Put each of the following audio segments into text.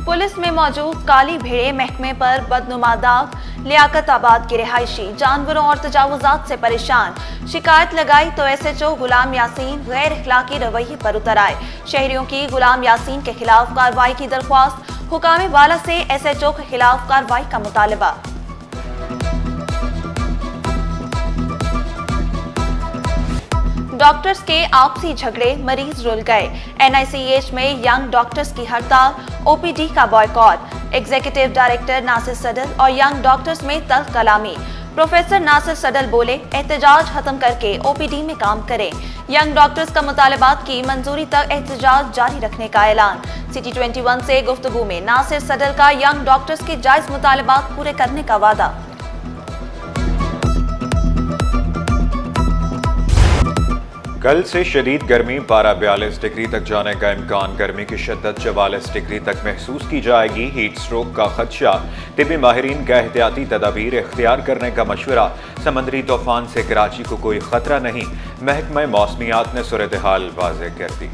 Police में मौजूद काली भेड़े महकमे पर बदनुमा दाग। लियाकताबाद के रिहायशी जानवरों और तजावुजात से परेशान। शिकायत लगाई तो एसएचओ गुलाम यासीन गैर इखलाकी रवैये पर उतर आए। शहरियों की गुलाम यासीन के खिलाफ कार्रवाई की दरख्वास्त। हुकाम वाला से एसएचओ के खिलाफ कार्रवाई का मुतालबा। डॉक्टर्स के आपसी झगड़े, मरीज रुल गए। एनआईसीएच में यंग डॉक्टर्स की हड़ताल, ओपीडी का बॉयकॉट। एग्जीक्यूटिव डायरेक्टर नासिर सडल और यंग डॉक्टर्स में तल्ख कलामी। प्रोफेसर नासिर सडल बोले, एहतजाज खत्म करके ओपीडी में काम करें। यंग डॉक्टर्स का मुतालबात की मंजूरी तक एहतजाज जारी रखने का ऐलान। सिटी 21 से गुफ्तगू में नासिर सडल का यंग डॉक्टर्स के जायज मुतालबात पूरे करने का वादा। कल से शदीद गर्मी पारा 42 डिग्री तक जाने का इम्कान। गर्मी की शिद्दत 44 डिग्री तक महसूस की जाएगी। हीट स्ट्रोक का खदशा, तिब्बी माहिरीन का एहतियाती तदाबीर इख्तियार करने का मशवरा। समंदरी तूफान से कराची को कोई खतरा नहीं, महकमा मौसमियात ने सूरत हाल वाज़ेह कर दी।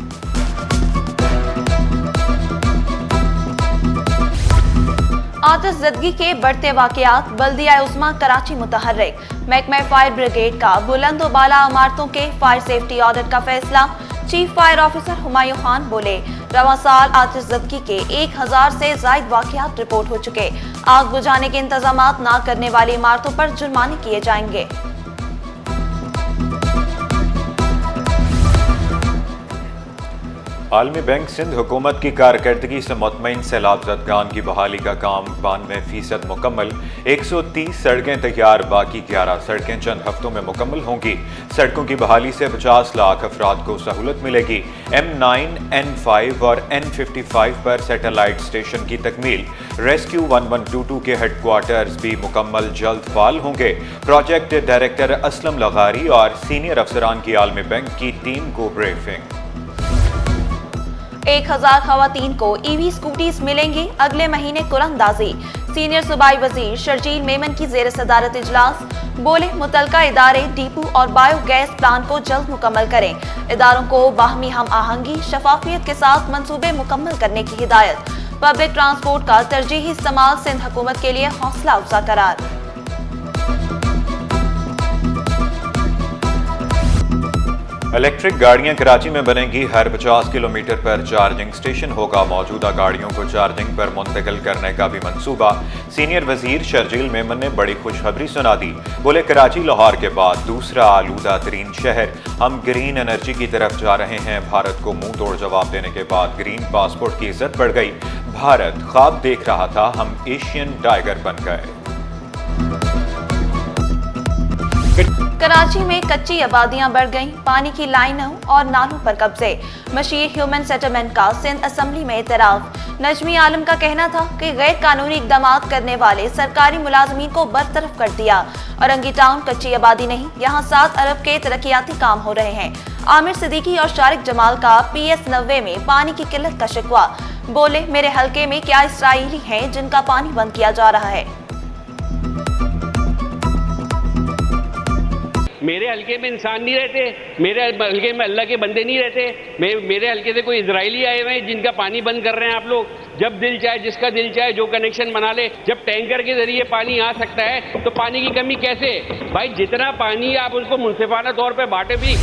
आतिशज़दगी के बढ़ते वाक़यात, बल्दिया उस्मा कराची मुतहर्रिक। महकमा फायर ब्रिगेड का बुलंद व बाला इमारतों के फायर सेफ्टी ऑडिट का फैसला। Chief fire officer Humayun Khan बोले, रवां साल आतिशज़दगी के 1000 से ज़ायद वाक़यात रिपोर्ट हो चुके। आग बुझाने के इंतजामात न करने वाली इमारतों पर जुर्माने किए जाएंगे। आलमी बैंक सिंध हुकूमत की कारकर्दगी से मुतमईन। सैलाब ज़दगान की बहाली का काम 92% मुकम्मल। 130 सड़कें तैयार, बाकी 11 सड़कें चंद हफ्तों में मुकम्मल होंगी। सड़कों की बहाली से 50 लाख अफराद को सहूलत मिलेगी। M9, N5 और N55 पर सैटेलाइट स्टेशन की तकमील। रेस्क्यू 1122 के हेडक्वार्टर्स भी मुकम्मल जल्द फाल होंगे। प्रोजेक्ट डायरेक्टर असलम लगारी और सीनियर अफसरान की आलमी बैंक की टीम को ब्रीफिंग। 1000 खवातीन को ईवी स्कूटीज मिलेंगी, अगले महीने कुरअंदाजी। सीनियर सूबाई वजीर शर्जील मेमन की जेर सदारत इजलास। बोले, मुतलका इदारे डिपो और बायोगैस प्लांट को जल्द मुकम्मल करें। इदारों को बाहमी हम आहंगी, शफाफियत के साथ मंसूबे मुकम्मल करने की हिदायत। पब्लिक ट्रांसपोर्ट का तरजीही इस्तेमाल सिंध हुकूमत के लिए हौसला अफजा करार। इलेक्ट्रिक गाड़ियां कराची में बनेंगी। हर 50 किलोमीटर पर चार्जिंग स्टेशन होगा। मौजूदा गाड़ियों को चार्जिंग पर मुंतकिल करने का भी मंसूबा। सीनियर वजीर शर्जील मेमन ने बड़ी खुशखबरी सुना दी। बोले, कराची लाहौर के बाद दूसरा आलूदा तरीन शहर। हम ग्रीन एनर्जी की तरफ जा रहे हैं। भारत को मुंह तोड़ जवाब देने के बाद ग्रीन पासपोर्ट की इज्जत बढ़ गई। भारत ख्वाब देख रहा था, हम एशियन टाइगर बन गए। कराची में कच्ची आबादियां बढ़ गईं, पानी की लाइनों और नालों पर कब्जे। मशीर ह्यूमन सेटलमेंट का सिंध असम्बली में एतराफ। नजमी आलम का कहना था कि गैर कानूनी इकदाम करने वाले सरकारी मुलाजमीन को बरतरफ कर दिया। औरंगी टाउन कच्ची आबादी नहीं, यहाँ 7 अरब के तरक्याती काम हो रहे हैं। आमिर सिद्दीकी और शारिक जमाल का PS 90 में पानी की किल्लत का शिकवा। बोले, मेरे हल्के में क्या इसराइली हैं जिनका पानी बंद किया जा रहा है। मेरे हल्के में इंसान नहीं रहते, मेरे हल्के में अल्लाह के बंदे नहीं रहते। मेरे हल्के से कोई इजरायली आए हुए हैं जिनका पानी बंद कर रहे हैं आप लोग। जब दिल चाहे, जिसका दिल चाहे जो कनेक्शन बना ले। जब टैंकर के जरिए पानी आ सकता है तो पानी की कमी कैसे? भाई जितना पानी आप उसको मुनसिफाना तौर पर बांटे भी।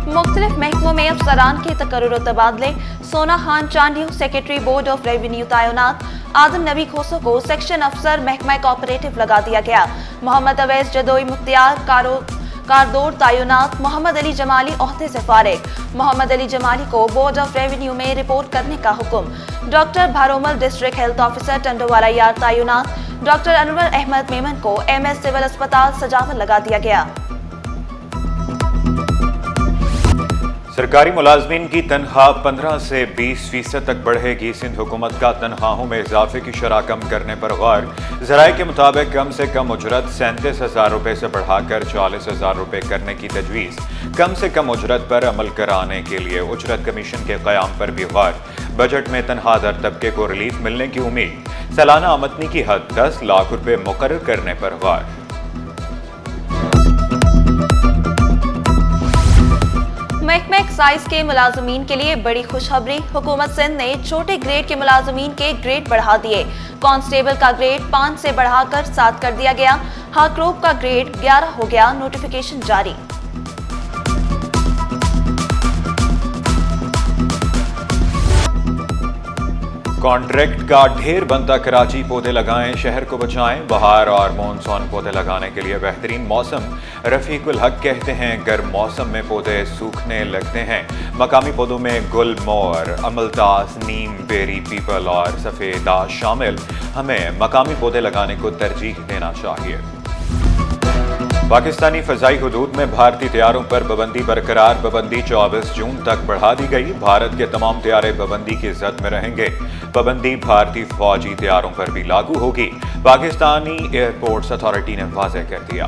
मुख्तलिफ महकमों में अफसरान के तकर्रुर और तबादले। सोना Khan Chandio secretary board of revenue तैनात। आदम नबी खोसो को सेक्शन अफसर महकमा कोऑपरेटिव लगा दिया गया। मोहम्मद अवैस जदोई मुख्तियार कारदोर तैनात। मोहम्मद अली जमाली ओहदे से फारिग। मोहम्मद अली जमाली को बोर्ड ऑफ रेवेन्यू में रिपोर्ट करने का हुक्म। डॉक्टर भारोमल डिस्ट्रिक्ट हेल्थ ऑफिसर टंडोवाला यार तैनात। डॉक्टर अनवर अहमद मेमन को MS सिविल अस्पताल सजावल लगा दिया गया। सरकारी मुलाजमीन की तनख्वाह 15 से 20% तक बढ़ेगी। सिंध हुकूमत का तनख्वाहों में इजाफे की शरह कम करने पर गौर। ज़राए के मुताबिक कम से कम उजरत 37,000 रुपये से बढ़ाकर 40,000 रुपये करने की तजवीज़। कम से कम उजरत पर अमल कराने के लिए उजरत कमीशन के क़याम पर भी गौर। बजट में तनख्वाहदार तबके को रिलीफ मिलने की उम्मीद। सालाना आमदनी की हद 10 लाख रुपये मुकर्रर करने पर गौर। महकमा एक्साइज के मुलाजमीन के लिए बड़ी खुशखबरी। हुकूमत सिंध ने छोटे ग्रेड के मुलाजमीन के ग्रेड बढ़ा दिए। कांस्टेबल का ग्रेड 5 से बढ़ाकर 7 कर दिया गया। हाकरोब का ग्रेड 11 हो गया। नोटिफिकेशन जारी। कॉन्ट्रैक्ट का ढेर बनता कराची, पौधे लगाएं, शहर को बचाएं। बहार और मॉनसून पौधे लगाने के लिए बेहतरीन मौसम। रफीकुल हक कहते हैं गर्म मौसम में पौधे सूखने लगते हैं। मकामी पौधों में गुल, मोर, अमलतास, नीम, बेरी, पीपल और सफेदाश शामिल। हमें मकामी पौधे लगाने को तरजीह देना चाहिए। पाकिस्तानी फजाई हुदूद में भारतीय तैयारों पर पाबंदी बरकरार। पाबंदी 24 जून तक बढ़ा दी गई। भारत के तमाम तैयारे पाबंदी की जद में रहेंगे। पाबंदी भारतीय फौजी तैयारों पर भी लागू होगी। पाकिस्तानी एयरपोर्ट्स अथॉरिटी ने वाज़ेह कर दिया।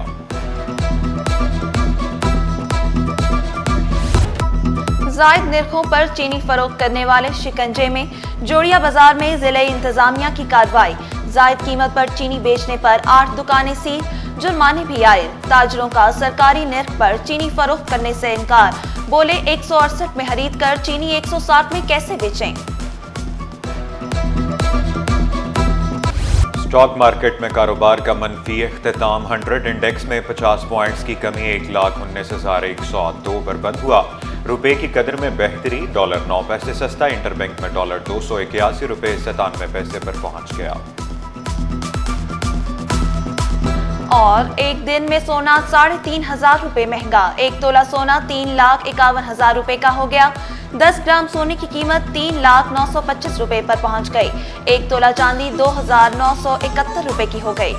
जायद निर्खों पर चीनी फरोख्त करने वाले शिकंजे में। जोड़िया बाजार में जिले इंतजामिया की कार्रवाई। जायद कीमत पर चीनी बेचने पर 8 दुकानें सील। जुर्माने भी आए। ताजरों का सरकारी निर्ख पर चीनी फरोख्त करने से इनकार। बोले 168 में खरीद कर चीनी 160 में कैसे बेचें। स्टॉक मार्केट में कारोबार का मनफी इख्तिताम। 100 इंडेक्स में 50 पॉइंट्स की कमी 1,19,102 पर बंद हुआ। रुपए की कदर में बेहतरी। डॉलर 9 पैसे सस्ता। इंटरबैंक में डॉलर 281 रुपए 97 पैसे पर पहुंच गया। और एक दिन में सोना 3,500 रुपए महंगा। 1 तोला सोना 3,51,000 रुपए का हो गया। 10 ग्राम सोने की कीमत 3,0925 रुपए पर पहुंच गई। 1 तोला चांदी 2,971 रुपए की हो गई।